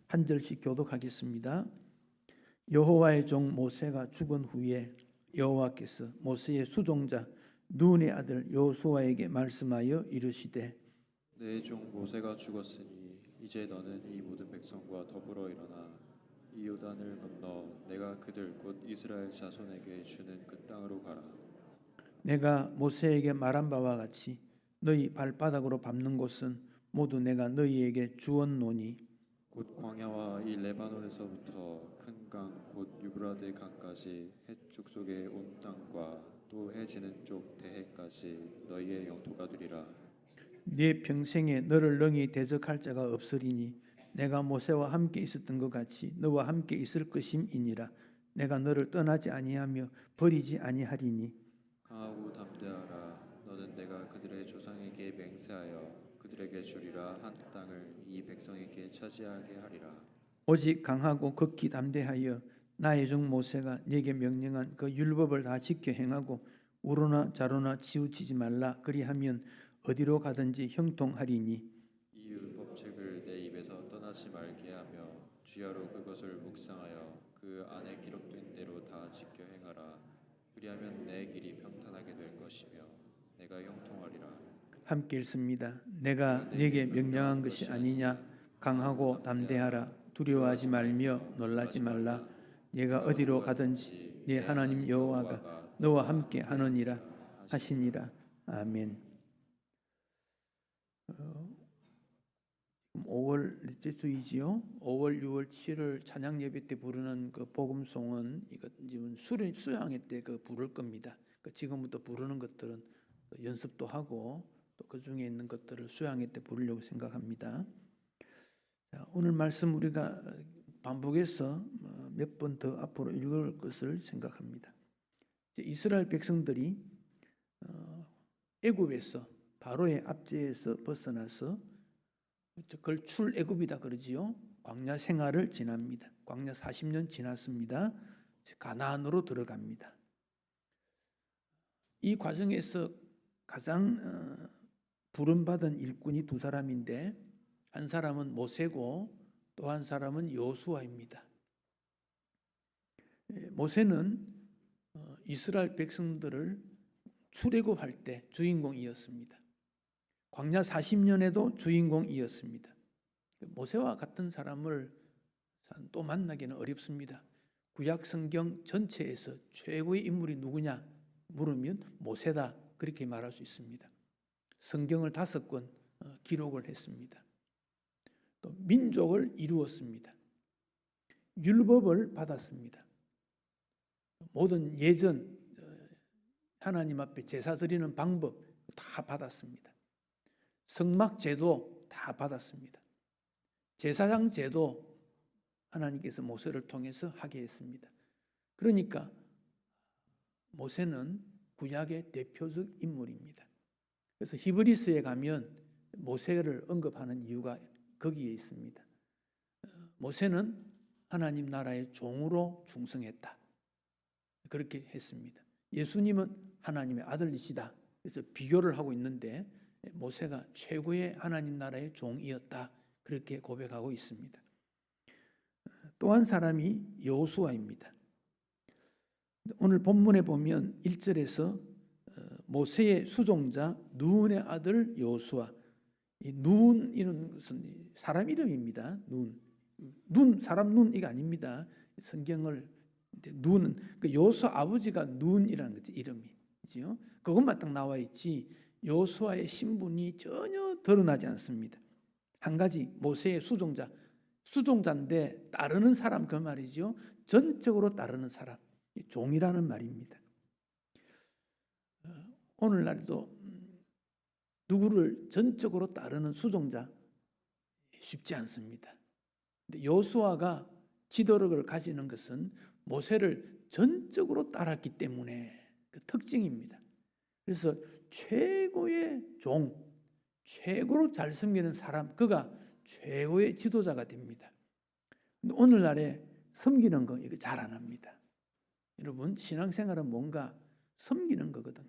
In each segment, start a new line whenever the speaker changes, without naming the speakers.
한 절씩 교독하겠습니다. 여호와의 종 모세가 죽은 후에 여호와께서 모세의 수종자 눈의 아들 여호수아에게 말씀하여 이르시되
내 종 모세가 죽었으니 이제 너는 이 모든 백성과 더불어 일어나 이 요단을 건너 내가 그들 곧 이스라엘 자손에게 주는 그 땅으로 가라.
내가 모세에게 말한 바와 같이 너희 발바닥으로 밟는 곳은 모두 내가 너희에게 주었노니
곧 광야와 이 레바논에서부터 큰 강 곧 유브라데 강까지 해쪽 속의 온 땅과 또 해 지는 쪽 대해까지 너희의 영토가 되리라.
네 평생에 너를 능히 대적할 자가 없으리니 내가 모세와 함께 있었던 것 같이 너와 함께 있을 것임이니라. 내가 너를 떠나지 아니하며 버리지 아니하리니
강하고 담대하라. 너는 내가 그들의 조상에게 맹세하여 그들에게 주리라 한 땅을 이 백성에게 차지하게 하리라.
오직 강하고 극히 담대하여 나의 종 모세가 네게 명령한 그 율법을 다 지켜 행하고 우로나 좌로나 치우치지 말라. 그리하면 어디로 가든지 형통하리니
이 율법책을 내 입에서 떠나지 말게 하며 주야로 그것을 묵상하여 그 안에 기록된 대로 다 지켜 행하라. 그리하면 내 길이 평탄하게 될 것이며 내가 형통하리라.
함께 읽습니다. 내가 네게 명령한 것이 아니냐. 강하고 담대하라. 두려워하지 말며 놀라지 말라. 네가 어디로 가든지 네 하나님 여호와가 너와 함께 하느니라 하시니라. 아멘. 5월째 주이지요. 5월, 6월, 7월 찬양 예배 때 부르는 그 복음송은 이거 지금 수양회 때 그 부를 겁니다. 그 지금부터 부르는 것들은 연습도 하고 또 그 중에 있는 것들을 수양회 때 부르려고 생각합니다. 자, 오늘 말씀 우리가 반복해서 몇 번 더 앞으로 읽을 것을 생각합니다. 이스라엘 백성들이 애굽에서 바로의 압제에서 벗어나서 그걸 출애굽이다 그러지요. 광야 생활을 지납니다. 광야 40년 지났습니다. 가나안으로 들어갑니다. 이 과정에서 가장 부름받은 일꾼이 두 사람인데 한 사람은 모세고 또 한 사람은 여호수아입니다. 모세는 이스라엘 백성들을 출애굽할 때 주인공이었습니다. 광야 40년에도 주인공이었습니다. 모세와 같은 사람을 또 만나기는 어렵습니다. 구약 성경 전체에서 최고의 인물이 누구냐 물으면 모세다 그렇게 말할 수 있습니다. 성경을 5권 기록을 했습니다. 또 민족을 이루었습니다. 율법을 받았습니다. 모든 예전 하나님 앞에 제사 드리는 방법 다 받았습니다. 성막제도 다 받았습니다. 제사장 제도 하나님께서 모세를 통해서 하게 했습니다. 그러니까 모세는 구약의 대표적 인물입니다. 그래서 히브리서에 가면 모세를 언급하는 이유가 거기에 있습니다. 모세는 하나님 나라의 종으로 충성했다. 그렇게 했습니다. 예수님은 하나님의 아들이시다. 그래서 비교를 하고 있는데 모세가 최고의 하나님 나라의 종이었다. 그렇게 고백하고 있습니다. 또 한 사람이 여호수아입니다. 오늘 본문에 보면 1절에서 모세의 수종자 눈의 아들 여호수아. 이 눈 이런 것은 사람 이름입니다. 눈 사람 눈 이거 아닙니다. 성경을 눈은 그 여호수아 아버지가 눈이라는 거지 이름이지요. 그것만 딱 나와 있지 여호수아의 신분이 전혀 드러나지 않습니다. 한 가지 모세의 수종자인데 따르는 사람 그 말이죠. 전적으로 따르는 사람 종이라는 말입니다. 오늘날도 누구를 전적으로 따르는 수종자 쉽지 않습니다. 근데 여호수아가 지도력을 가지는 것은 모세를 전적으로 따랐기 때문에 그 특징입니다. 그래서 최고의 종, 최고로 잘 섬기는 사람, 그가 최고의 지도자가 됩니다. 근데 오늘날에 섬기는 거 이거 잘 안 합니다. 여러분 신앙생활은 뭔가 섬기는 거거든요.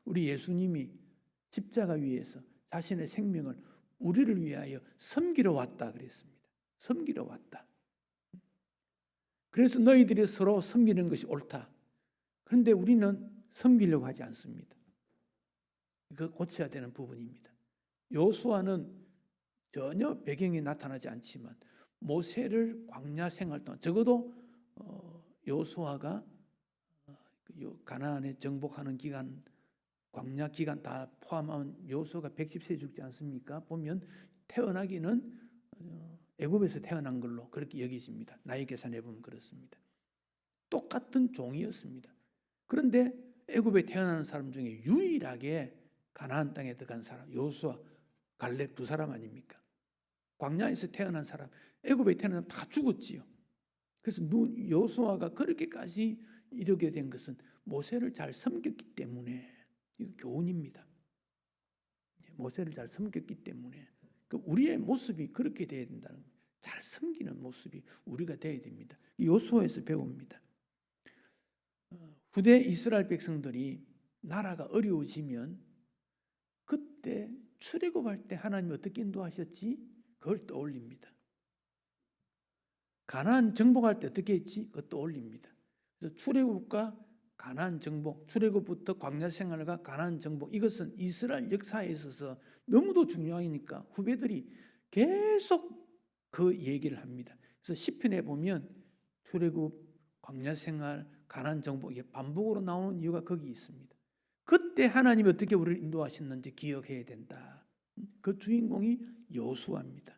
우리 예수님이 십자가 위에서 자신의 생명을 우리를 위하여 섬기러 왔다 그랬습니다. 섬기러 왔다. 그래서 너희들이 서로 섬기는 것이 옳다. 그런데 우리는 섬기려고 하지 않습니다. 이거 고쳐야 되는 부분입니다. 여호수아는 전혀 배경이 나타나지 않지만 모세를 광야 생활 동안 적어도 여호수아가 가나안에 정복하는 기간, 광야 기간 다 포함하면 여호수아가 110세 죽지 않습니까? 보면 태어나기는 애굽에서 태어난 걸로 그렇게 여기집니다. 나이 계산해 보면 그렇습니다. 똑같은 종이었습니다. 그런데 애굽에 태어나는 사람 중에 유일하게 가나안 땅에 들어간 사람 여호수아, 갈렙 두 사람 아닙니까? 광야에서 태어난 사람, 애굽에 태어난 사람 다 죽었지요. 그래서 여호수아가 그렇게까지 이르게 된 것은 모세를 잘 섬겼기 때문에, 이거 교훈입니다. 모세를 잘 섬겼기 때문에 우리의 모습이 그렇게 돼야 된다는 거예요. 잘 섬기는 모습이 우리가 돼야 됩니다. 여호수아에서 배웁니다. 후대 이스라엘 백성들이 나라가 어려워지면 그때 출애굽할 때 하나님이 어떻게 인도하셨지? 그걸 떠올립니다. 가나안 정복할 때 어떻게 했지? 그걸 떠올립니다. 그래서 출애굽과 가나안 정복, 출애굽부터 광야 생활과 가나안 정복, 이것은 이스라엘 역사에 있어서 너무도 중요하니까 후배들이 계속 그 얘기를 합니다. 그래서 시편에 보면 출애굽, 광야 생활, 가나안 정복, 이게 반복으로 나오는 이유가 거기 있습니다. 그때 하나님이 어떻게 우리를 인도하셨는지 기억해야 된다. 그 주인공이 여호수아입니다.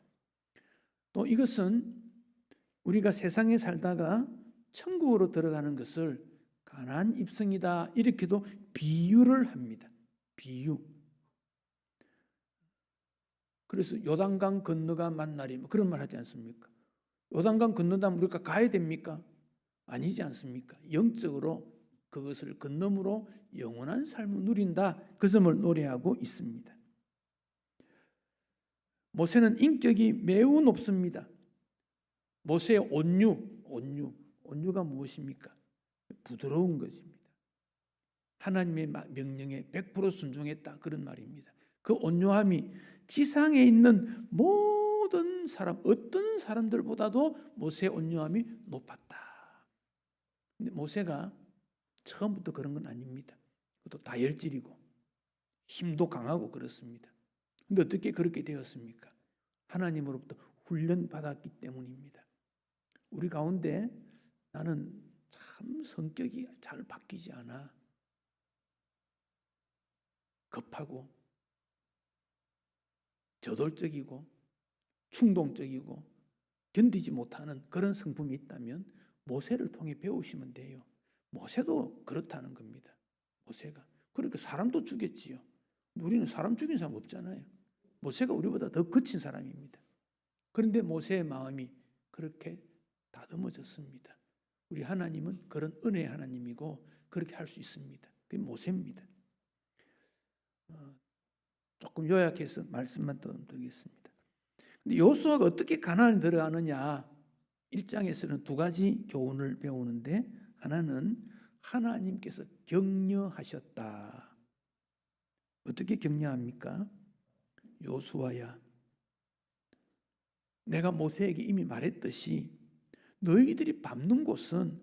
또 이것은 우리가 세상에 살다가 천국으로 들어가는 것을 가나안 입성이다 이렇게도 비유를 합니다. 비유. 그래서 요단강 건너가 만나리 뭐 그런 말 하지 않습니까? 요단강 건너다면 우리가 가야 됩니까? 아니지 않습니까? 영적으로 그것을 건너므로 영원한 삶을 누린다. 그 점을 노래하고 있습니다. 모세는 인격이 매우 높습니다. 모세의 온유가 무엇입니까? 부드러운 것입니다. 하나님의 명령에 100% 순종했다 그런 말입니다. 그 온유함이 지상에 있는 모든 사람, 어떤 사람들보다도 모세의 온유함이 높았다. 근데 모세가 처음부터 그런 건 아닙니다. 그것도 다혈질이고 힘도 강하고 그렇습니다. 근데 어떻게 그렇게 되었습니까? 하나님으로부터 훈련받았기 때문입니다. 우리 가운데 나는 참 성격이 잘 바뀌지 않아. 급하고 저돌적이고 충동적이고 견디지 못하는 그런 성품이 있다면 모세를 통해 배우시면 돼요. 모세도 그렇다는 겁니다. 모세가. 그러니까 사람도 죽였지요. 우리는 사람 죽인 사람 없잖아요. 모세가 우리보다 더 거친 사람입니다. 그런데 모세의 마음이 그렇게 다듬어졌습니다. 우리 하나님은 그런 은혜의 하나님이고 그렇게 할 수 있습니다. 그게 모세입니다. 조금 요약해서 말씀만 더 드리겠습니다. 근데 여호수아가 어떻게 가나안에 들어가느냐? 1장에서는 두 가지 교훈을 배우는데 하나는 하나님께서 격려하셨다. 어떻게 격려합니까? 여호수아야, 내가 모세에게 이미 말했듯이 너희들이 밟는 곳은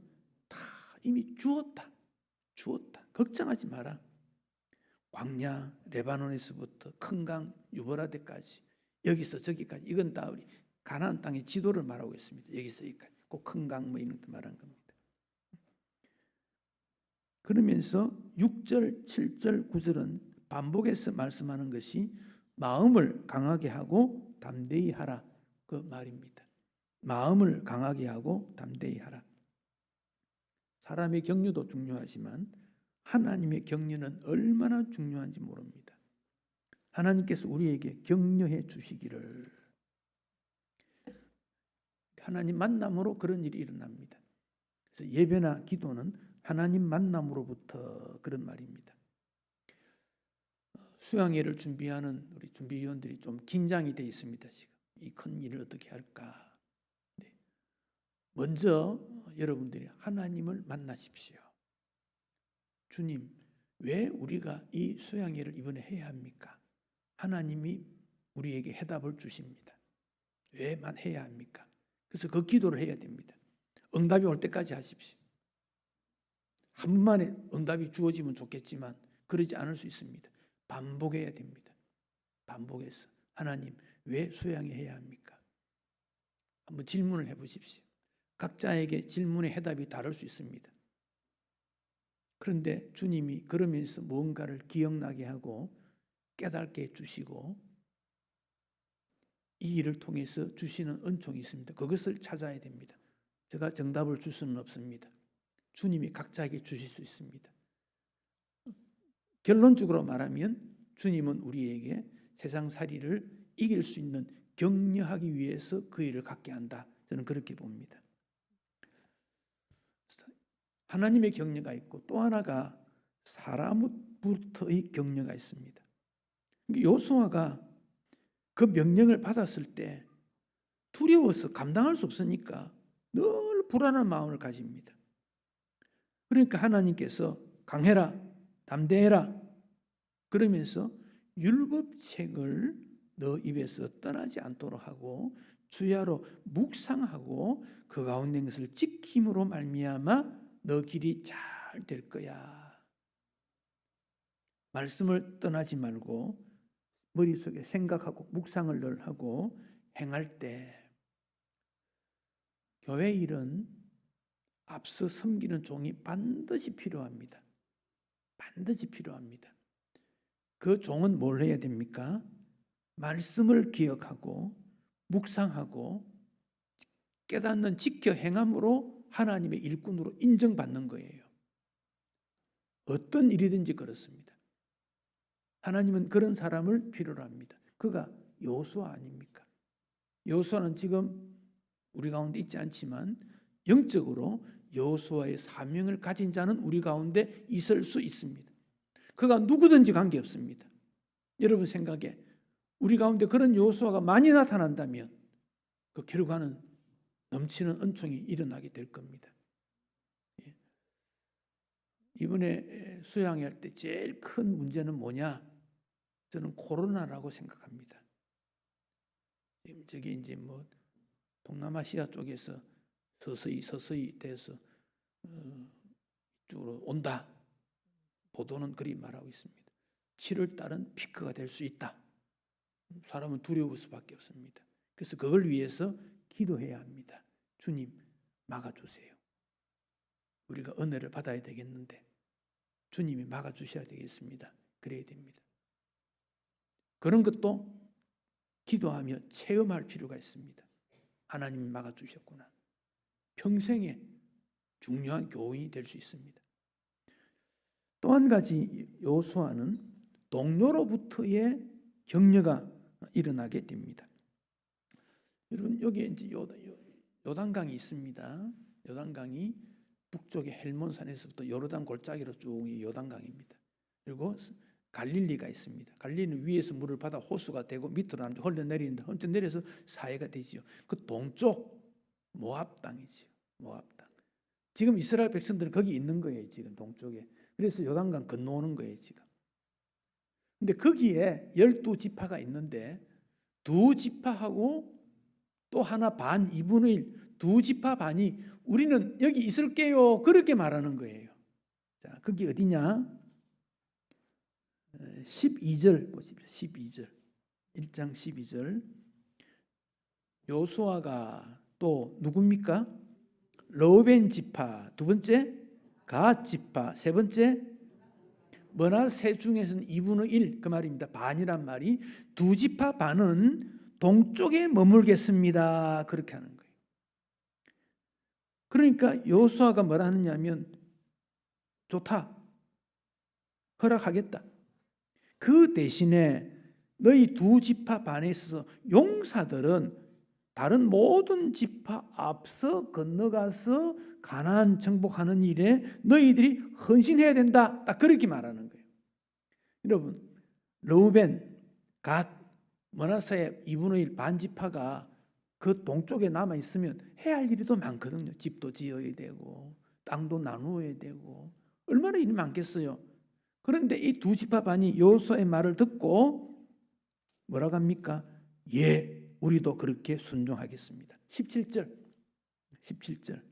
다 이미 주었다. 걱정하지 마라. 광야, 레바논에서부터 큰 강, 유브라데까지, 여기서 저기까지, 이건 다 우리 가나안 땅의 지도를 말하고 있습니다. 여기서 여기까지, 그 큰 강 뭐 이런 것도 말한 겁니다. 그러면서 6절, 7절, 9절은 반복해서 말씀하는 것이 마음을 강하게 하고 담대히 하라 그 말입니다. 마음을 강하게 하고 담대히 하라. 사람의 격려도 중요하지만 하나님의 격려는 얼마나 중요한지 모릅니다. 하나님께서 우리에게 격려해 주시기를. 하나님 만남으로 그런 일이 일어납니다. 그래서 예배나 기도는 하나님 만남으로부터 그런 말입니다. 수양회를 준비하는 우리 준비위원들이 좀 긴장이 되어 있습니다. 지금 이 큰 일을 어떻게 할까? 네. 먼저 여러분들이 하나님을 만나십시오. 주님, 왜 우리가 이 수양회를 이번에 해야 합니까? 하나님이 우리에게 해답을 주십니다. 왜만 해야 합니까? 그래서 그 기도를 해야 됩니다. 응답이 올 때까지 하십시오. 한 번만에 응답이 주어지면 좋겠지만 그러지 않을 수 있습니다. 반복해야 됩니다. 반복해서 하나님 왜 수양해야 합니까? 한번 질문을 해보십시오. 각자에게 질문의 해답이 다를 수 있습니다. 그런데 주님이 그러면서 무언가를 기억나게 하고 깨닫게 해주시고 이 일을 통해서 주시는 은총이 있습니다. 그것을 찾아야 됩니다. 제가 정답을 줄 수는 없습니다. 주님이 각자에게 주실 수 있습니다. 결론적으로 말하면 주님은 우리에게 세상살이를 이길 수 있는 격려하기 위해서 그 일을 갖게 한다. 저는 그렇게 봅니다. 하나님의 격려가 있고 또 하나가 사람으로부터의 격려가 있습니다. 요수아가 그 명령을 받았을 때 두려워서 감당할 수 없으니까 늘 불안한 마음을 가집니다. 그러니까 하나님께서 강해라, 담대해라 그러면서 율법책을 너 입에서 떠나지 않도록 하고 주야로 묵상하고 그 가운데 것을 지킴으로 말미암아 너 길이 잘 될 거야. 말씀을 떠나지 말고 머릿속에 생각하고 묵상을 늘 하고 행할 때 교회 일은 앞서 섬기는 종이 반드시 필요합니다. 반드시 필요합니다. 그 종은 뭘 해야 됩니까? 말씀을 기억하고 묵상하고 깨닫는 지켜 행함으로 하나님의 일꾼으로 인정받는 거예요. 어떤 일이든지 그렇습니다. 하나님은 그런 사람을 필요로 합니다. 그가 여호수아 아닙니까? 여호수아는 지금 우리 가운데 있지 않지만 영적으로 여호수아의 사명을 가진 자는 우리 가운데 있을 수 있습니다. 그가 누구든지 관계없습니다. 여러분 생각에 우리 가운데 그런 여호수아가 많이 나타난다면 그 결과는 넘치는 은총이 일어나게 될 겁니다. 이번에 수양할 때 제일 큰 문제는 뭐냐? 저는 코로나라고 생각합니다. 저기 이제 뭐 동남아시아 쪽에서 서서히 돼서 이쪽으로 온다. 보도는 그리 말하고 있습니다. 7월 달은 피크가 될 수 있다. 사람은 두려울 수밖에 없습니다. 그래서 그걸 위해서 기도해야 합니다. 주님 막아주세요. 우리가 은혜를 받아야 되겠는데 주님이 막아주셔야 되겠습니다. 그래야 됩니다. 그런 것도 기도하며 체험할 필요가 있습니다. 하나님이 막아주셨구나. 평생에 중요한 교훈이 될 수 있습니다. 또 한 가지 여호수아는 동료로부터의 격려가 일어나게 됩니다. 여러분 여기 이제 요단강이 있습니다. 요단강이 북쪽의 헬몬산에서부터 요르단 골짜기로 쭉 요단강입니다. 그리고 갈릴리가 있습니다. 갈릴리는 위에서 물을 받아 호수가 되고 밑으로 흘러내리는데 언뜻 내려서 사해가 되지요. 그 동쪽 모압 땅이지요. 모압 땅. 지금 이스라엘 백성들은 거기 있는 거예요. 지금 동쪽에. 그래서 요단강 건너오는 거예요. 지금. 근데 거기에 12지파가 있는데 두 지파하고 또 하나 반 2분의 1 두 지파 반이 우리는 여기 있을게요. 그렇게 말하는 거예요. 자, 거기 어디냐? 12절 보십시오. 12절. 1장 12절. 요수아가 또 누굽니까? 르우벤 지파 두 번째, 갓 지파 세 번째, 므낫세 중에서는 2분의 1 그 말입니다. 반이란 말이 두 지파 반은 동쪽에 머물겠습니다. 그렇게 하는 거예요. 그러니까 여호수아가 뭐라 하느냐면 좋다. 허락하겠다. 그 대신에 너희 두 지파 반에 있어서 용사들은 다른 모든 지파 앞서 건너가서 가나안 정복하는 일에 너희들이 헌신해야 된다. 딱 그렇게 말하는 거예요. 여러분, 르우벤, 갓, 므낫세의 2분의 1 반지파가 그 동쪽에 남아 있으면 해야 할 일이 더 많거든요. 집도 지어야 되고 땅도 나누어야 되고 얼마나 일이 많겠어요. 그런데 이 두 지파 반이 여호수아의 말을 듣고 뭐라고 합니까? 예, 우리도 그렇게 순종하겠습니다. 17절 17절.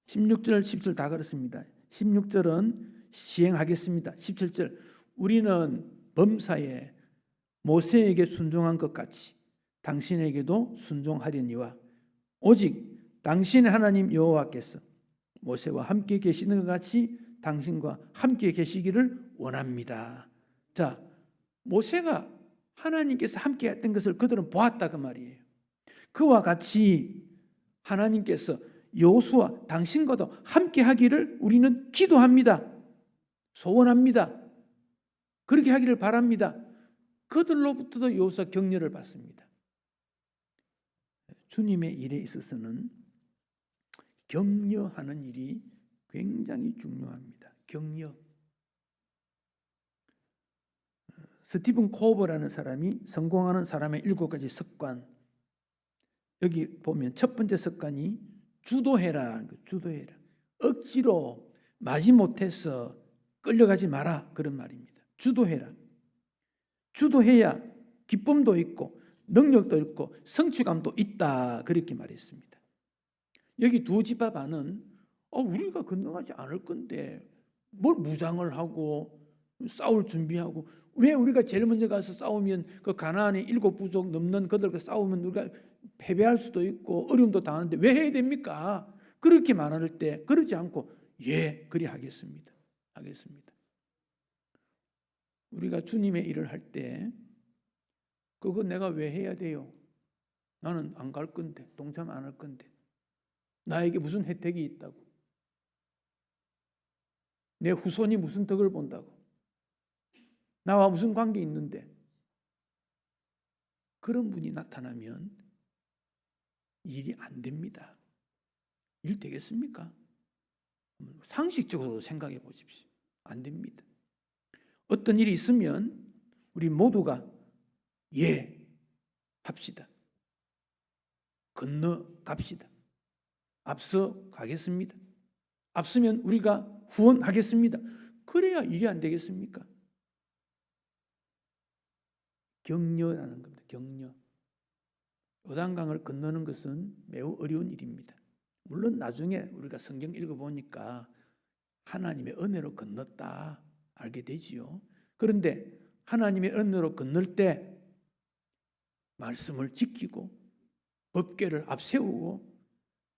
16절, 17절 다 그렇습니다. 16절은 시행하겠습니다. 17절, 우리는 범사에 모세에게 순종한 것 같이 당신에게도 순종하려니와 오직 당신의 하나님 여호와께서 모세와 함께 계시는 것 같이 당신과 함께 계시기를 원합니다. 자, 모세가 하나님께서 함께 했던 것을 그들은 보았다 그 말이에요. 그와 같이 하나님께서 여호수아 당신과도 함께 하기를 우리는 기도합니다. 소원합니다. 그렇게 하기를 바랍니다. 그들로부터도 여호수아 격려를 받습니다. 주님의 일에 있어서는 격려하는 일이 굉장히 중요합니다. 격려. 스티븐 코버라는 사람이 성공하는 사람의 7가지 습관, 여기 보면 첫 번째 습관이 주도해라. 주도해라. 억지로 마지못해서 끌려가지 마라, 그런 말입니다. 주도해라. 주도해야 기쁨도 있고 능력도 있고 성취감도 있다, 그렇게 말했습니다. 여기 두 집합 안은 우리가 건너가지 않을 건데 뭘 무장을 하고 싸울 준비하고, 왜 우리가 제일 먼저 가서 싸우면 그 가나안의 7부족 넘는 그들과 싸우면 우리가 패배할 수도 있고 어려움도 당하는데 왜 해야 됩니까? 그렇게 말할 때 그러지 않고 그리 하겠습니다. 우리가 주님의 일을 할 때 그거 내가 왜 해야 돼요? 나는 안 갈 건데, 동참 안 할 건데, 나에게 무슨 혜택이 있다고, 내 후손이 무슨 덕을 본다고, 나와 무슨 관계 있는데, 그런 분이 나타나면 일이 안 됩니다. 일 되겠습니까? 상식적으로 생각해 보십시오. 안 됩니다. 어떤 일이 있으면 우리 모두가 합시다. 건너갑시다. 앞서 가겠습니다. 앞서면 우리가 후원하겠습니다. 그래야 일이 안 되겠습니까? 격려라는 겁니다. 격려. 요단강을 건너는 것은 매우 어려운 일입니다. 물론 나중에 우리가 성경 읽어보니까 하나님의 은혜로 건넜다 알게 되지요. 그런데 하나님의 은혜로 건널 때 말씀을 지키고 법궤를 앞세우고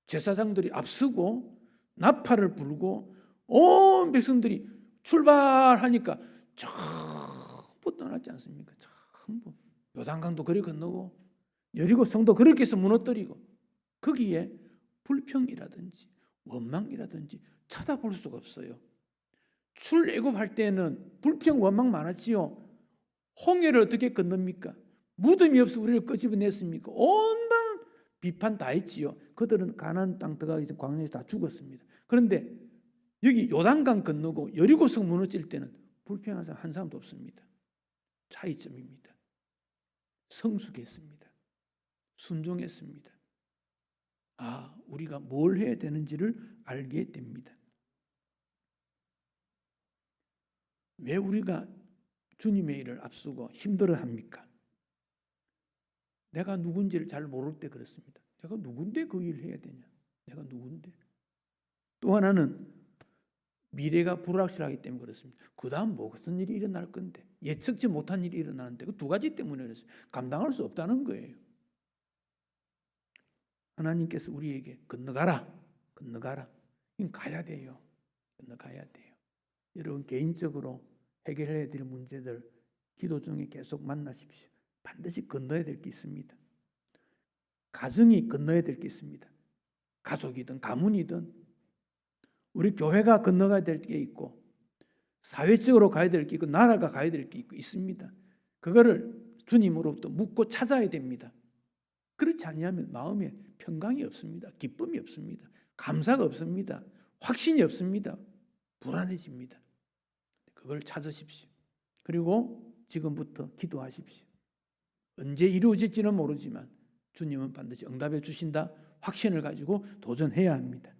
제사장들이 앞서고 나팔을 불고 온 백성들이 출발하니까 전부 떠났지 않습니까? 전부. 요단강도 그리 건너고 여리고 성도 그렇게 해서 무너뜨리고, 거기에 불평이라든지 원망이라든지 찾아볼 수가 없어요. 출애굽할 때는 불평 원망 많았지요. 홍해를 어떻게 건넙니까? 무덤이 없어 우리를 끄집어냈습니까? 온갖 비판 다 했지요. 그들은 가나안 땅 들어가기 전 광야에서 다 죽었습니다. 그런데 여기 요단강 건너고 여리고성 무너질 때는 불평한 사람 한 사람도 없습니다. 차이점입니다. 성숙했습니다. 순종했습니다. 우리가 뭘 해야 되는지를 알게 됩니다. 왜 우리가 주님의 일을 앞서고 힘들어합니까? 내가 누군지를 잘 모를 때 그렇습니다. 내가 누군데 그 일을 해야 되냐? 내가 누군데? 또 하나는 미래가 불확실하기 때문에 그렇습니다. 그 다음 무슨 일이 일어날 건데, 예측지 못한 일이 일어나는데 그 두 가지 때문에 그렇습니다. 감당할 수 없다는 거예요. 하나님께서 우리에게 건너가라. 가야 돼요. 건너가야 돼요. 여러분 개인적으로 해결해야 될 문제들 기도 중에 계속 만나십시오. 반드시 건너야 될 게 있습니다. 가정이 건너야 될 게 있습니다. 가족이든 가문이든 우리 교회가 건너가야 될 게 있고 사회적으로 가야 될 게 있고 나라가 가야 될 게 있습니다. 그거를 주님으로부터 묻고 찾아야 됩니다. 그렇지 않으면 마음에 평강이 없습니다. 기쁨이 없습니다. 감사가 없습니다. 확신이 없습니다. 불안해집니다. 그걸 찾으십시오. 그리고 지금부터 기도하십시오. 언제 이루어질지는 모르지만 주님은 반드시 응답해 주신다. 확신을 가지고 도전해야 합니다.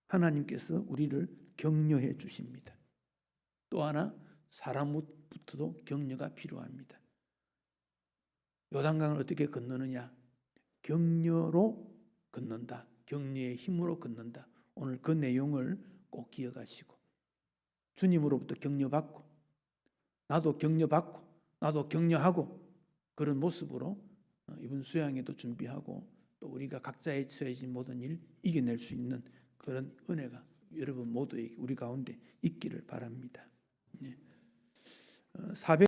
하나님께서 우리를 격려해 주십니다. 또 하나 사람부터도 격려가 필요합니다. 요단강을 어떻게 건너느냐? 격려로 걷는다. 격려의 힘으로 걷는다. 오늘 그 내용을 꼭 기억하시고 주님으로부터 격려받고 나도 격려받고 나도 격려하고 그런 모습으로 이번 수양회도 준비하고 또 우리가 각자에 처해진 모든 일 이겨낼 수 있는 그런 은혜가 여러분 모두에게 우리 가운데 있기를 바랍니다. 400